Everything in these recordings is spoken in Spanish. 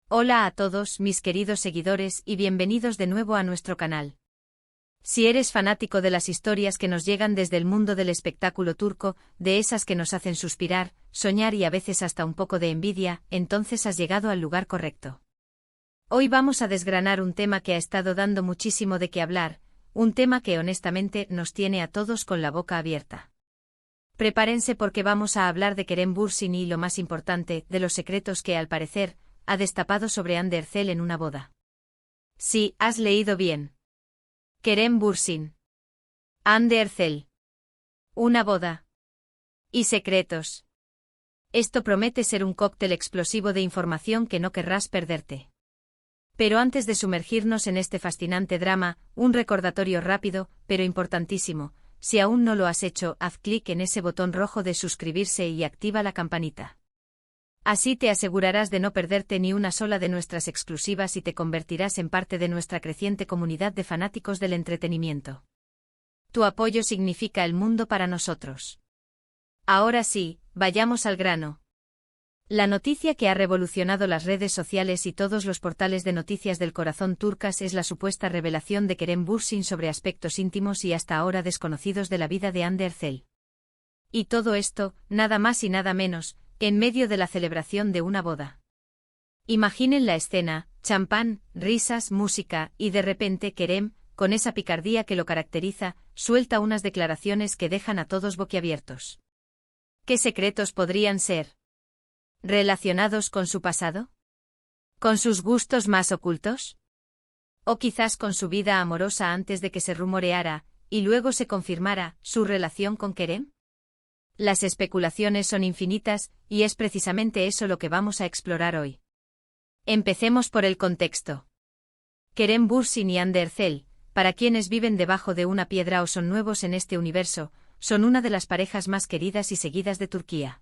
Hola a todos mis queridos seguidores y bienvenidos de nuevo a nuestro canal. Si eres fanático de las historias que nos llegan desde el mundo del espectáculo turco, de esas que nos hacen suspirar, soñar y a veces hasta un poco de envidia, entonces has llegado al lugar correcto. Hoy vamos a desgranar un tema que ha estado dando muchísimo de qué hablar, un tema que honestamente nos tiene a todos con la boca abierta. Prepárense porque vamos a hablar de Kerem Bürsin y, lo más importante, de los secretos que, al parecer, ha destapado sobre Hande Erçel en una boda. Sí, has leído bien. Kerem Bürsin. Hande Erçel. Una boda. Y secretos. Esto promete ser un cóctel explosivo de información que no querrás perderte. Pero antes de sumergirnos en este fascinante drama, un recordatorio rápido, pero importantísimo. Si aún no lo has hecho, haz clic en ese botón rojo de suscribirse y activa la campanita. Así te asegurarás de no perderte ni una sola de nuestras exclusivas y te convertirás en parte de nuestra creciente comunidad de fanáticos del entretenimiento. Tu apoyo significa el mundo para nosotros. Ahora sí, vayamos al grano. La noticia que ha revolucionado las redes sociales y todos los portales de noticias del corazón turcas es la supuesta revelación de Kerem Bürsin sobre aspectos íntimos y hasta ahora desconocidos de la vida de Hande Erçel. Y todo esto, nada más y nada menos, en medio de la celebración de una boda. Imaginen la escena: champán, risas, música, y de repente Kerem, con esa picardía que lo caracteriza, suelta unas declaraciones que dejan a todos boquiabiertos. ¿Qué secretos podrían ser? ¿Relacionados con su pasado? ¿Con sus gustos más ocultos? ¿O quizás con su vida amorosa antes de que se rumoreara, y luego se confirmara, su relación con Kerem? Las especulaciones son infinitas, y es precisamente eso lo que vamos a explorar hoy. Empecemos por el contexto. Kerem Bürsin y Hande Erçel, para quienes viven debajo de una piedra o son nuevos en este universo, son una de las parejas más queridas y seguidas de Turquía.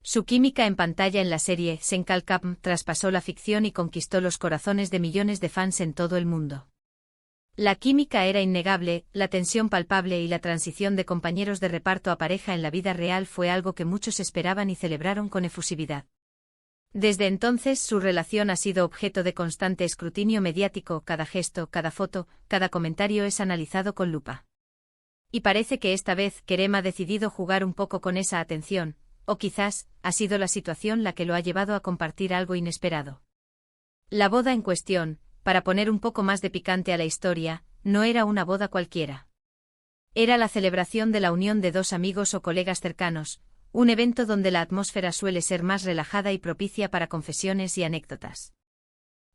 Su química en pantalla en la serie Senkalkam traspasó la ficción y conquistó los corazones de millones de fans en todo el mundo. La química era innegable, la tensión palpable y la transición de compañeros de reparto a pareja en la vida real fue algo que muchos esperaban y celebraron con efusividad. Desde entonces su relación ha sido objeto de constante escrutinio mediático, cada gesto, cada foto, cada comentario es analizado con lupa. Y parece que esta vez Kerem ha decidido jugar un poco con esa atención, o quizás, ha sido la situación la que lo ha llevado a compartir algo inesperado. La boda en cuestión, para poner un poco más de picante a la historia, no era una boda cualquiera. Era la celebración de la unión de dos amigos o colegas cercanos, un evento donde la atmósfera suele ser más relajada y propicia para confesiones y anécdotas.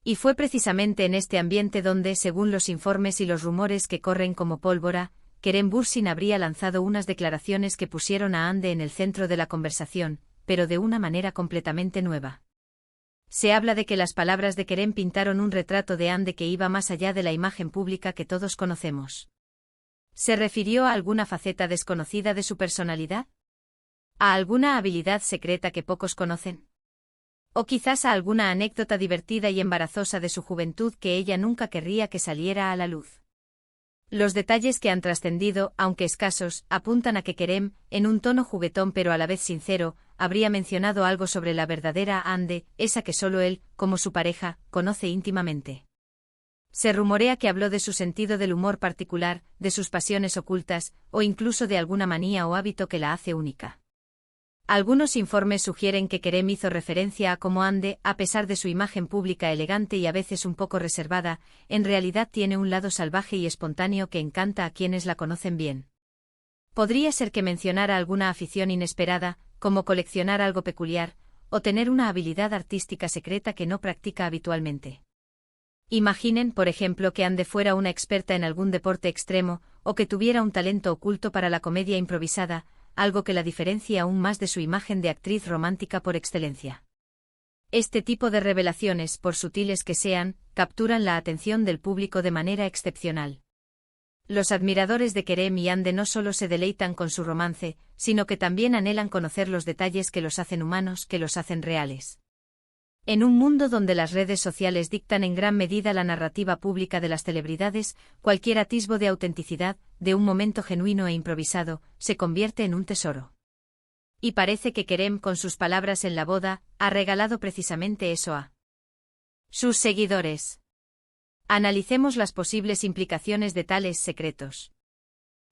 Y fue precisamente en este ambiente donde, según los informes y los rumores que corren como pólvora, Kerem Bürsin habría lanzado unas declaraciones que pusieron a Hande en el centro de la conversación, pero de una manera completamente nueva. Se habla de que las palabras de Kerem pintaron un retrato de Hande que iba más allá de la imagen pública que todos conocemos. ¿Se refirió a alguna faceta desconocida de su personalidad? ¿A alguna habilidad secreta que pocos conocen? ¿O quizás a alguna anécdota divertida y embarazosa de su juventud que ella nunca querría que saliera a la luz? Los detalles que han trascendido, aunque escasos, apuntan a que Kerem, en un tono juguetón pero a la vez sincero, habría mencionado algo sobre la verdadera Hande, esa que solo él, como su pareja, conoce íntimamente. Se rumorea que habló de su sentido del humor particular, de sus pasiones ocultas, o incluso de alguna manía o hábito que la hace única. Algunos informes sugieren que Kerem hizo referencia a cómo Hande, a pesar de su imagen pública elegante y a veces un poco reservada, en realidad tiene un lado salvaje y espontáneo que encanta a quienes la conocen bien. Podría ser que mencionara alguna afición inesperada, como coleccionar algo peculiar, o tener una habilidad artística secreta que no practica habitualmente. Imaginen, por ejemplo, que Hande fuera una experta en algún deporte extremo, o que tuviera un talento oculto para la comedia improvisada, algo que la diferencia aún más de su imagen de actriz romántica por excelencia. Este tipo de revelaciones, por sutiles que sean, capturan la atención del público de manera excepcional. Los admiradores de Kerem y Hande no solo se deleitan con su romance, sino que también anhelan conocer los detalles que los hacen humanos, que los hacen reales. En un mundo donde las redes sociales dictan en gran medida la narrativa pública de las celebridades, cualquier atisbo de autenticidad, de un momento genuino e improvisado, se convierte en un tesoro. Y parece que Kerem, con sus palabras en la boda, ha regalado precisamente eso a Sus seguidores. Analicemos las posibles implicaciones de tales secretos.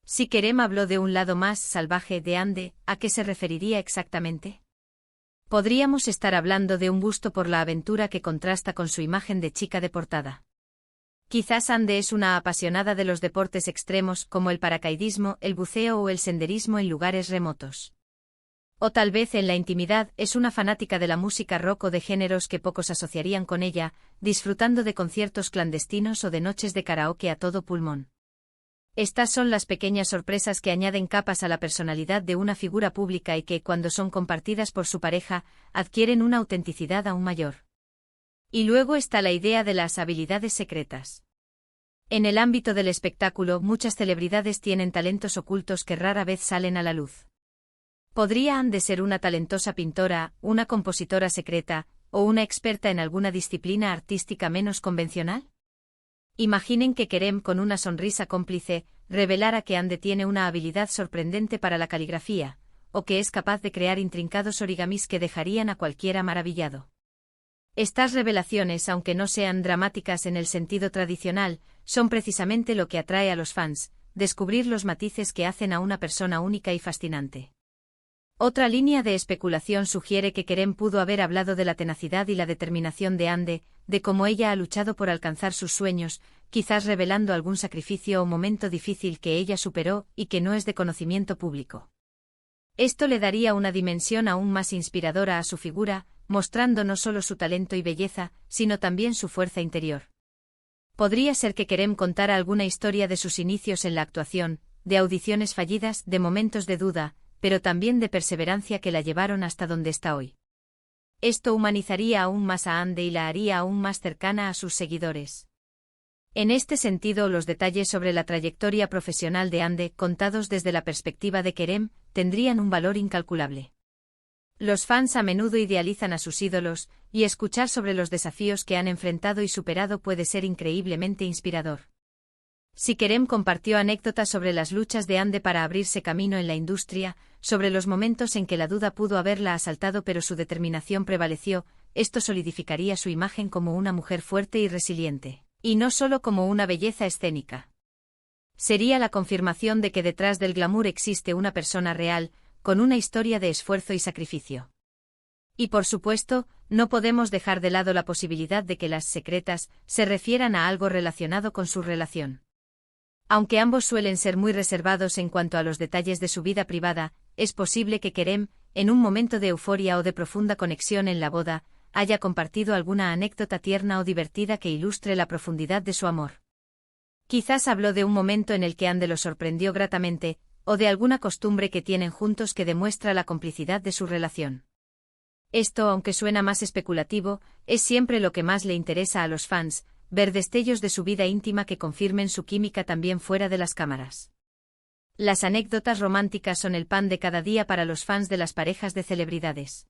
Si Kerem habló de un lado más salvaje de Ande, ¿a qué se referiría exactamente? Podríamos estar hablando de un gusto por la aventura que contrasta con su imagen de chica de portada. Quizás Ande es una apasionada de los deportes extremos como el paracaidismo, el buceo o el senderismo en lugares remotos. O tal vez en la intimidad es una fanática de la música rock o de géneros que pocos asociarían con ella, disfrutando de conciertos clandestinos o de noches de karaoke a todo pulmón. Estas son las pequeñas sorpresas que añaden capas a la personalidad de una figura pública y que, cuando son compartidas por su pareja, adquieren una autenticidad aún mayor. Y luego está la idea de las habilidades secretas. En el ámbito del espectáculo, muchas celebridades tienen talentos ocultos que rara vez salen a la luz. ¿Podría Ande ser una talentosa pintora, una compositora secreta, o una experta en alguna disciplina artística menos convencional? Imaginen que Kerem, con una sonrisa cómplice, revelara que Ande tiene una habilidad sorprendente para la caligrafía, o que es capaz de crear intrincados origamis que dejarían a cualquiera maravillado. Estas revelaciones, aunque no sean dramáticas en el sentido tradicional, son precisamente lo que atrae a los fans, descubrir los matices que hacen a una persona única y fascinante. Otra línea de especulación sugiere que Kerem pudo haber hablado de la tenacidad y la determinación de Ande, de cómo ella ha luchado por alcanzar sus sueños, quizás revelando algún sacrificio o momento difícil que ella superó y que no es de conocimiento público. Esto le daría una dimensión aún más inspiradora a su figura, mostrando no solo su talento y belleza, sino también su fuerza interior. Podría ser que Kerem contara alguna historia de sus inicios en la actuación, de audiciones fallidas, de momentos de duda, pero también de perseverancia que la llevaron hasta donde está hoy. Esto humanizaría aún más a Ande y la haría aún más cercana a sus seguidores. En este sentido, los detalles sobre la trayectoria profesional de Ande, contados desde la perspectiva de Kerem, tendrían un valor incalculable. Los fans a menudo idealizan a sus ídolos, y escuchar sobre los desafíos que han enfrentado y superado puede ser increíblemente inspirador. Si Kerem compartió anécdotas sobre las luchas de Ande para abrirse camino en la industria, sobre los momentos en que la duda pudo haberla asaltado pero su determinación prevaleció, esto solidificaría su imagen como una mujer fuerte y resiliente, y no solo como una belleza escénica. Sería la confirmación de que detrás del glamour existe una persona real, con una historia de esfuerzo y sacrificio. Y por supuesto, no podemos dejar de lado la posibilidad de que las secretas se refieran a algo relacionado con su relación. Aunque ambos suelen ser muy reservados en cuanto a los detalles de su vida privada, es posible que Kerem, en un momento de euforia o de profunda conexión en la boda, haya compartido alguna anécdota tierna o divertida que ilustre la profundidad de su amor. Quizás habló de un momento en el que Ande lo sorprendió gratamente, o de alguna costumbre que tienen juntos que demuestra la complicidad de su relación. Esto, aunque suena más especulativo, es siempre lo que más le interesa a los fans, ver destellos de su vida íntima que confirmen su química también fuera de las cámaras. Las anécdotas románticas son el pan de cada día para los fans de las parejas de celebridades.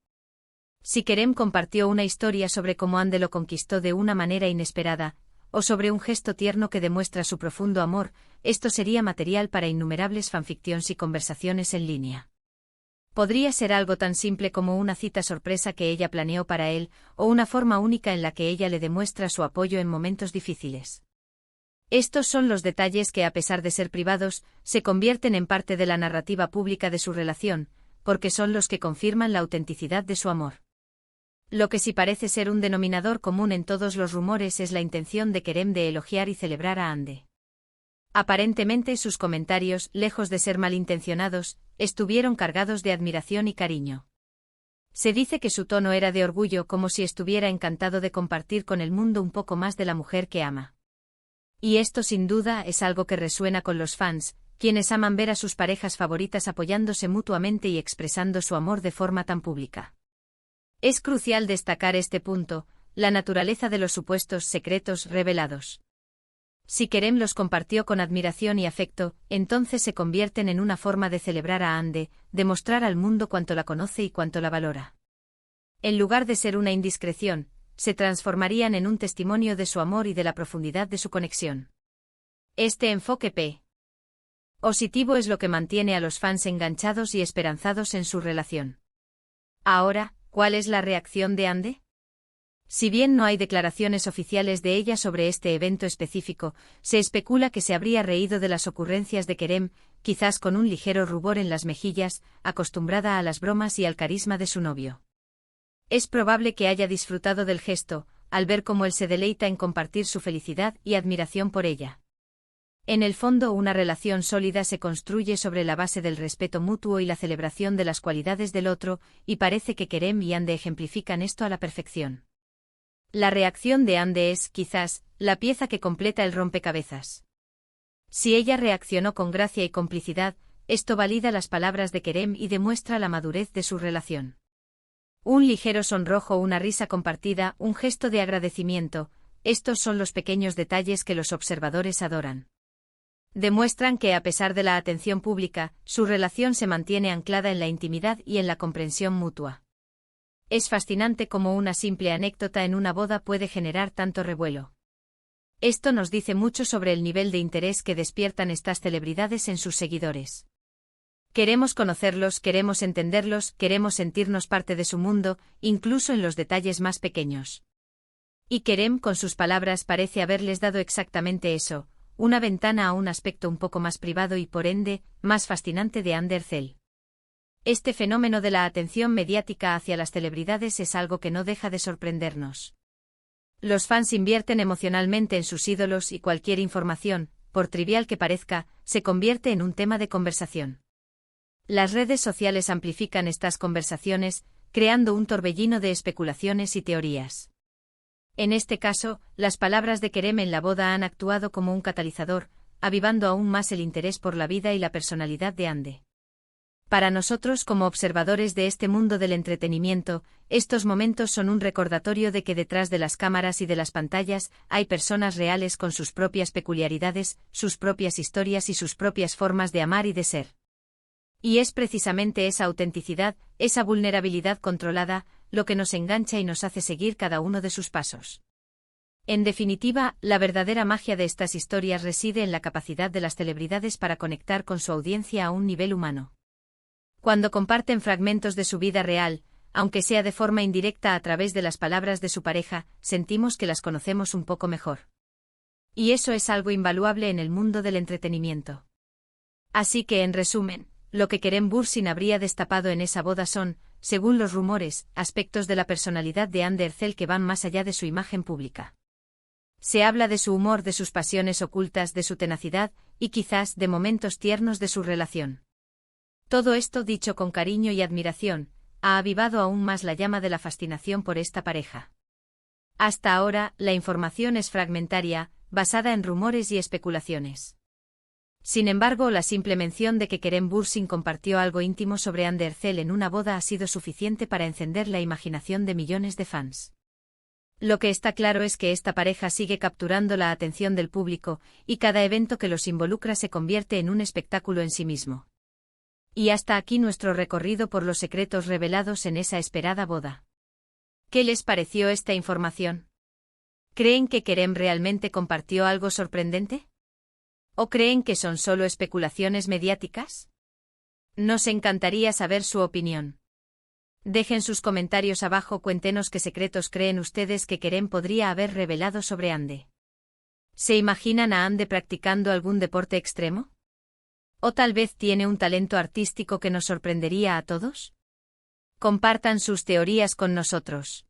Si Kerem compartió una historia sobre cómo Ande lo conquistó de una manera inesperada, o sobre un gesto tierno que demuestra su profundo amor, esto sería material para innumerables fanfictions y conversaciones en línea. Podría ser algo tan simple como una cita sorpresa que ella planeó para él, o una forma única en la que ella le demuestra su apoyo en momentos difíciles. Estos son los detalles que, a pesar de ser privados, se convierten en parte de la narrativa pública de su relación, porque son los que confirman la autenticidad de su amor. Lo que sí parece ser un denominador común en todos los rumores es la intención de Kerem de elogiar y celebrar a Ande. Aparentemente sus comentarios, lejos de ser malintencionados, estuvieron cargados de admiración y cariño. Se dice que su tono era de orgullo, como si estuviera encantado de compartir con el mundo un poco más de la mujer que ama. Y esto sin duda es algo que resuena con los fans, quienes aman ver a sus parejas favoritas apoyándose mutuamente y expresando su amor de forma tan pública. Es crucial destacar este punto, la naturaleza de los supuestos secretos revelados. Si Kerem los compartió con admiración y afecto, entonces se convierten en una forma de celebrar a Ande, de mostrar al mundo cuánto la conoce y cuánto la valora. En lugar de ser una indiscreción, se transformarían en un testimonio de su amor y de la profundidad de su conexión. Este enfoque positivo es lo que mantiene a los fans enganchados y esperanzados en su relación. Ahora, ¿cuál es la reacción de Ande? Si bien no hay declaraciones oficiales de ella sobre este evento específico, se especula que se habría reído de las ocurrencias de Kerem, quizás con un ligero rubor en las mejillas, acostumbrada a las bromas y al carisma de su novio. Es probable que haya disfrutado del gesto, al ver cómo él se deleita en compartir su felicidad y admiración por ella. En el fondo, una relación sólida se construye sobre la base del respeto mutuo y la celebración de las cualidades del otro, y parece que Kerem y Hande ejemplifican esto a la perfección. La reacción de Hande es, quizás, la pieza que completa el rompecabezas. Si ella reaccionó con gracia y complicidad, esto valida las palabras de Kerem y demuestra la madurez de su relación. Un ligero sonrojo, una risa compartida, un gesto de agradecimiento, estos son los pequeños detalles que los observadores adoran. Demuestran que, a pesar de la atención pública, su relación se mantiene anclada en la intimidad y en la comprensión mutua. Es fascinante cómo una simple anécdota en una boda puede generar tanto revuelo. Esto nos dice mucho sobre el nivel de interés que despiertan estas celebridades en sus seguidores. Queremos conocerlos, queremos entenderlos, queremos sentirnos parte de su mundo, incluso en los detalles más pequeños. Y Kerem, con sus palabras, parece haberles dado exactamente eso, una ventana a un aspecto un poco más privado y, por ende, más fascinante de Hande Erçel. Este fenómeno de la atención mediática hacia las celebridades es algo que no deja de sorprendernos. Los fans invierten emocionalmente en sus ídolos y cualquier información, por trivial que parezca, se convierte en un tema de conversación. Las redes sociales amplifican estas conversaciones, creando un torbellino de especulaciones y teorías. En este caso, las palabras de Kerem en la boda han actuado como un catalizador, avivando aún más el interés por la vida y la personalidad de Hande. Para nosotros, como observadores de este mundo del entretenimiento, estos momentos son un recordatorio de que detrás de las cámaras y de las pantallas hay personas reales con sus propias peculiaridades, sus propias historias y sus propias formas de amar y de ser. Y es precisamente esa autenticidad, esa vulnerabilidad controlada, lo que nos engancha y nos hace seguir cada uno de sus pasos. En definitiva, la verdadera magia de estas historias reside en la capacidad de las celebridades para conectar con su audiencia a un nivel humano. Cuando comparten fragmentos de su vida real, aunque sea de forma indirecta a través de las palabras de su pareja, sentimos que las conocemos un poco mejor. Y eso es algo invaluable en el mundo del entretenimiento. Así que, en resumen, lo que Kerem Bürsin habría destapado en esa boda son, según los rumores, aspectos de la personalidad de Hande Erçel que van más allá de su imagen pública. Se habla de su humor, de sus pasiones ocultas, de su tenacidad, y quizás de momentos tiernos de su relación. Todo esto, dicho con cariño y admiración, ha avivado aún más la llama de la fascinación por esta pareja. Hasta ahora, la información es fragmentaria, basada en rumores y especulaciones. Sin embargo, la simple mención de que Kerem Bürsin compartió algo íntimo sobre Hande Erçel en una boda ha sido suficiente para encender la imaginación de millones de fans. Lo que está claro es que esta pareja sigue capturando la atención del público, y cada evento que los involucra se convierte en un espectáculo en sí mismo. Y hasta aquí nuestro recorrido por los secretos revelados en esa esperada boda. ¿Qué les pareció esta información? ¿Creen que Kerem realmente compartió algo sorprendente? ¿O creen que son solo especulaciones mediáticas? Nos encantaría saber su opinión. Dejen sus comentarios abajo, cuéntenos qué secretos creen ustedes que Kerem podría haber revelado sobre Hande. ¿Se imaginan a Hande practicando algún deporte extremo? ¿O tal vez tiene un talento artístico que nos sorprendería a todos? Compartan sus teorías con nosotros.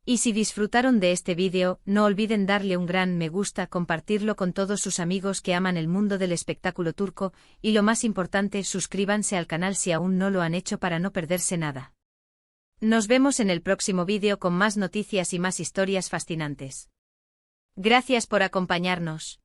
Y si disfrutaron de este vídeo, no olviden darle un gran me gusta, compartirlo con todos sus amigos que aman el mundo del espectáculo turco, y lo más importante, suscríbanse al canal si aún no lo han hecho para no perderse nada. Nos vemos en el próximo vídeo con más noticias y más historias fascinantes. Gracias por acompañarnos.